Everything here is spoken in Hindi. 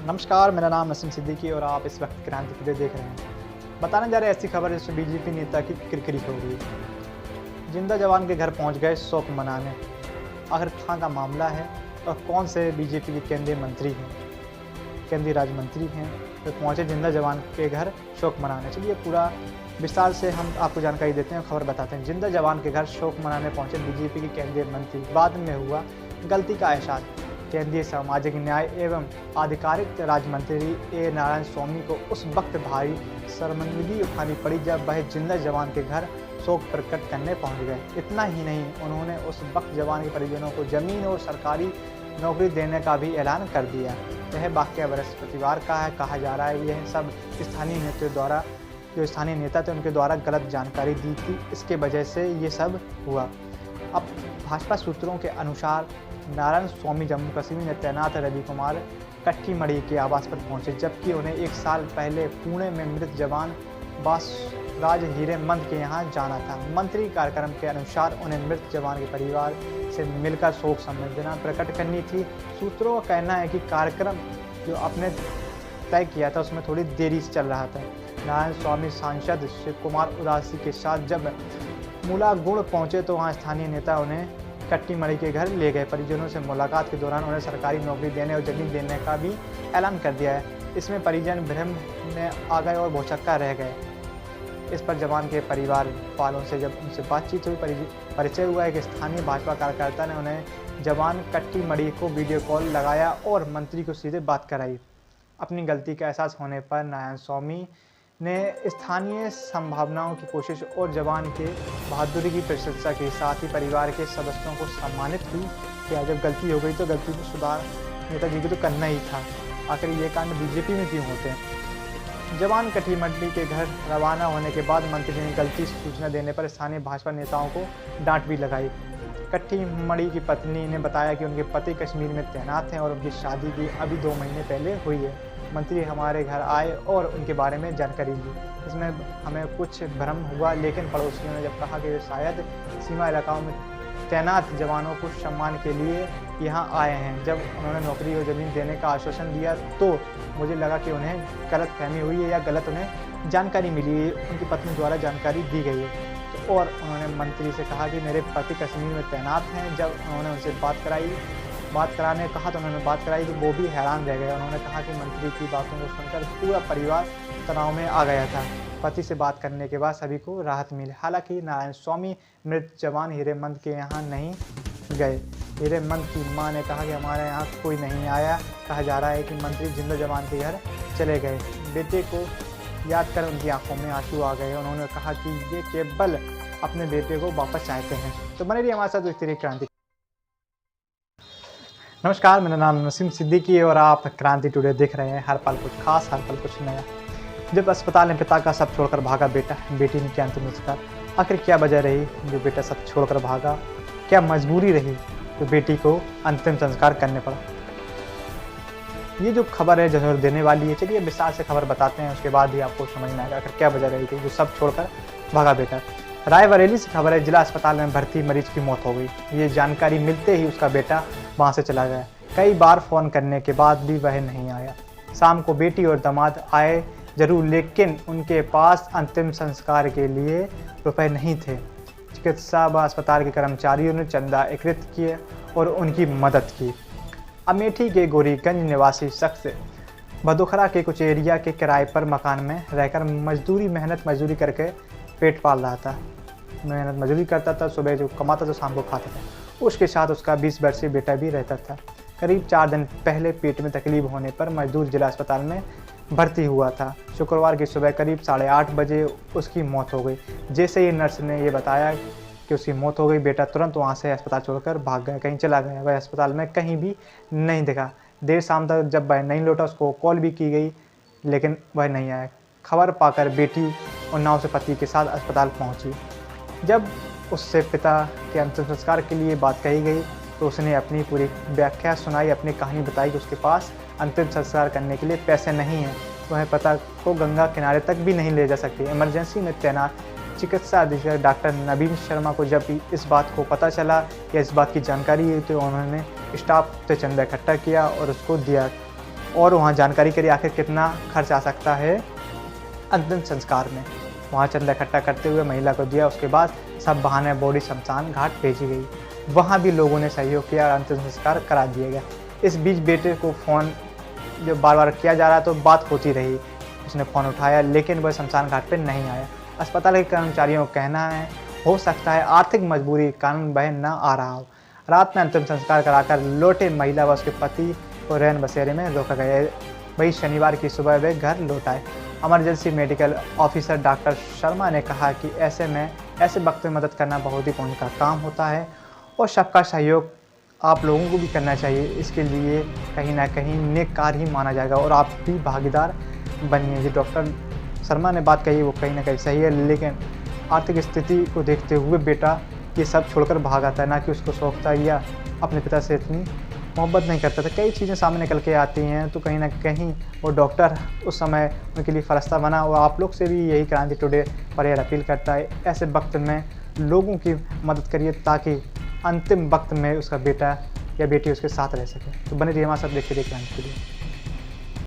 नमस्कार, मेरा नाम नसीम सिद्दीकी और आप इस वक्त क्रांति टुडे देख रहे हैं। बताने जा रहे हैं ऐसी खबर जिसमें बीजेपी नेता की किरकिरी हो गई। जिंदा जवान के घर पहुंच गए शोक मनाने। आखिर कहां का मामला है और कौन से बीजेपी के केंद्रीय मंत्री हैं, केंद्रीय राज्य मंत्री हैं, तो पहुंचे जिंदा जवान के घर शोक मनाने। चलिए पूरा विस्तार से हम आपको जानकारी देते हैं, खबर बताते हैं। जिंदा जवान के घर शोक मनाने पहुंचे बीजेपी के केंद्रीय मंत्री। बाद में हुआ गलती का एहसास। केंद्रीय सामाजिक न्याय एवं आधिकारिक राज्य मंत्री ए नारायण स्वामी को उस वक्त भारी शर्मिंदगी उठानी पड़ी जब वह जिंदा जवान के घर शोक प्रकट करने पहुंच गए। इतना ही नहीं, उन्होंने उस वक्त जवान के परिजनों को जमीन और सरकारी नौकरी देने का भी ऐलान कर दिया। यह वाकया बृहस्पतिवार का है। कहा जा रहा है यह सब स्थानीय नेताओं द्वारा, जो स्थानीय नेता थे उनके द्वारा गलत जानकारी दी थी, इसके वजह से ये सब हुआ। अब भाजपा सूत्रों के अनुसार नारायण स्वामी जम्मू कश्मीर में तैनात रवि कुमार कट्टीमढ़ी के आवास पर पहुंचे, जबकि उन्हें 1 साल पहले पुणे में मृत जवान बासराज हीरेमंद के यहां जाना था। मंत्री कार्यक्रम के अनुसार उन्हें मृत जवान के परिवार से मिलकर शोक संवेदना प्रकट करनी थी। सूत्रों का कहना है कि कार्यक्रम जो आपने तय किया था उसमें थोड़ी देरी से चल रहा था। नारायण स्वामी सांसद शिव कुमार उदासी के साथ जब मूलागुड़ पहुंचे तो वहां स्थानीय नेता उन्हें कट्टीमढ़ी के घर ले गए। परिजनों से मुलाकात के दौरान उन्हें सरकारी नौकरी देने और जमीन देने का भी ऐलान कर दिया है। इसमें परिजन भ्रम में आ गए और भौचक्का रह गए। इस पर जवान के परिवार वालों से जब उनसे बातचीत हुई, परिचय हुआ है कि स्थानीय भाजपा कार्यकर्ता ने उन्हें जवान कट्टीमढ़ी को वीडियो कॉल लगाया और मंत्री को सीधे बात कराई। अपनी गलती का एहसास होने पर नारायण स्वामी ने स्थानीय संभावनाओं की कोशिश और जवान के बहादुरी की प्रशंसा के साथ ही परिवार के सदस्यों को सम्मानित भी किया। जब गलती हो गई तो गलती को सुधार नेताजी को तो करना ही था। आखिर ये कांड बीजेपी में क्यों होते हैं? जवान कट्टीमढ़ी के घर रवाना होने के बाद मंत्री ने गलती सूचना देने पर स्थानीय भाजपा नेताओं को डांट भी लगाई। कट्टीमढ़ी की पत्नी ने बताया कि उनके पति कश्मीर में तैनात हैं और उनकी शादी भी अभी 2 महीने पहले हुई है। मंत्री हमारे घर आए और उनके बारे में जानकारी ली। इसमें हमें कुछ भ्रम हुआ, लेकिन पड़ोसियों ने जब कहा कि वे शायद सीमा इलाकाओं में तैनात जवानों को सम्मान के लिए यहाँ आए हैं, जब उन्होंने नौकरी और ज़मीन देने का आश्वासन दिया तो मुझे लगा कि उन्हें गलतफहमी हुई है या गलत उन्हें जानकारी मिली है, उनकी पत्नी द्वारा जानकारी दी गई है। तो और उन्होंने मंत्री से कहा कि मेरे पति कश्मीर में तैनात हैं। जब उन्होंने उनसे बात कराने कहा तो उन्होंने बात कराई तो वो भी हैरान रह गए। उन्होंने कहा कि मंत्री की बातों को सुनकर पूरा परिवार तनाव में आ गया था। पति से बात करने के बाद सभी को राहत मिली। हालांकि नारायण स्वामी मृत जवान हीरेमंद के यहाँ नहीं गए। हीरेमंद की मां ने कहा कि हमारे यहाँ कोई नहीं आया। कहा जा रहा है कि मंत्री जिंदा जवान के घर चले गए। बेटे को याद कर उनकी आंखों में आंसू आ गए। उन्होंने कहा कि ये केवल अपने बेटे को वापस चाहते हैं। तो बने रहिए हमारे साथ इस तरह क्रांति। नमस्कार, मेरा नाम नसीम सिद्दीकी और आप क्रांति टुडे देख रहे हैं। हर पल कुछ खास, हर पल कुछ नया। जब अस्पताल में पिता का सब छोड़कर भागा बेटा, बेटी ने किया अंतिम संस्कार। आखिर क्या वजह रही जो बेटा सब छोड़कर भागा? क्या मजबूरी रही जो बेटी को अंतिम संस्कार करने पड़ा? ये जो खबर है जरूर देने वाली है। चलिए विस्तार से खबर बताते हैं, उसके बाद ही आपको समझ में आएगा आखिर क्या वजह रही थी जो सब छोड़कर भागा बेटा। रायबरेली से खबर है, जिला अस्पताल में भर्ती मरीज की मौत हो गई। ये जानकारी मिलते ही उसका बेटा वहां से चला गया। कई बार फ़ोन करने के बाद भी वह नहीं आया। शाम को बेटी और दामाद आए जरूर, लेकिन उनके पास अंतिम संस्कार के लिए रुपए नहीं थे। चिकित्सा व अस्पताल के कर्मचारियों ने चंदा एकत्रित किए और उनकी मदद की। अमेठी के गोरीगंज निवासी शख्स भदोखरा के कुछ एरिया के किराए पर मकान में रहकर मेहनत मजदूरी करके पेट पाल रहा था। मेहनत मजदूरी करता था, सुबह जो कमाता था शाम को खाता था। उसके साथ उसका 20 वर्षीय बेटा भी रहता था। करीब 4 दिन पहले पेट में तकलीफ होने पर मजदूर जिला अस्पताल में भर्ती हुआ था। शुक्रवार की सुबह करीब 8:30 बजे उसकी मौत हो गई। जैसे ही नर्स ने ये बताया कि उसकी मौत हो गई, बेटा तुरंत वहाँ से अस्पताल छोड़कर भाग गया, कहीं चला गया। वह अस्पताल में कहीं भी नहीं दिखा। देर शाम तक जब वह नहीं लौटा, उसको कॉल भी की गई, लेकिन वह नहीं आया। खबर पाकर बेटी उन्नाव से पति के साथ अस्पताल पहुंची। जब उससे पिता के अंतिम संस्कार के लिए बात कही गई तो उसने अपनी पूरी व्याख्या सुनाई, अपनी कहानी बताई कि उसके पास अंतिम संस्कार करने के लिए पैसे नहीं हैं। वह पिता को गंगा किनारे तक भी नहीं ले जा सकती। इमरजेंसी में तैनात चिकित्सा अधीक्षक डॉक्टर नवीन शर्मा को जब इस बात को पता चला या इस बात की जानकारी हुई तो उन्होंने स्टाफ से चंदा इकट्ठा किया और उसको दिया। और वहाँ जानकारी करी आखिर कितना खर्च आ सकता है अंतिम संस्कार में। वहाँ चंदा इकट्ठा करते हुए महिला को दिया। उसके बाद सब बहाने बॉडी शमशान घाट भेजी गई। वहाँ भी लोगों ने सहयोग किया और अंतिम संस्कार करा दिया गया। इस बीच बेटे को फ़ोन जो बार बार किया जा रहा तो बात होती रही। उसने फ़ोन उठाया लेकिन वह शमशान घाट पर नहीं आया। अस्पताल के कर्मचारियों का कहना है हो सकता है आर्थिक मजबूरी के कारण वह न आ रहा हो। रात में अंतिम संस्कार कराकर लौटे महिला व उसके पति को रैन बसेरे में रोका गया। वही शनिवार की सुबह वे घर लौट आए। Emergency medical officer doctor Sharma ने कहा कि ऐसे वक्त में मदद करना बहुत ही पुण्य का काम होता है और सबका सहयोग आप लोगों को भी करना चाहिए। इसके लिए कहीं ना कहीं नेक कार्य ही माना जाएगा और आप भी भागीदार बनिए। जो डॉक्टर शर्मा ने बात कही वो कहीं ना कहीं सही है, लेकिन आर्थिक स्थिति को देखते हुए बेटा ये सब छोड़कर भाग आता है, ना कि उसको शौक था या अपने पिता से इतनी मोहब्बत नहीं करता था। कई चीज़ें सामने निकल के आती हैं तो कहीं ना कहीं वो डॉक्टर उस समय उनके लिए फरिश्ता बना। और आप लोग से भी यही क्रांति टुडे पर यह अपील करता है, ऐसे वक्त में लोगों की मदद करिए ताकि अंतिम वक्त में उसका बेटा या बेटी उसके साथ रह सके। तो बने रहिए हमारे साथ, देखते रहिए क्रांति टुडे।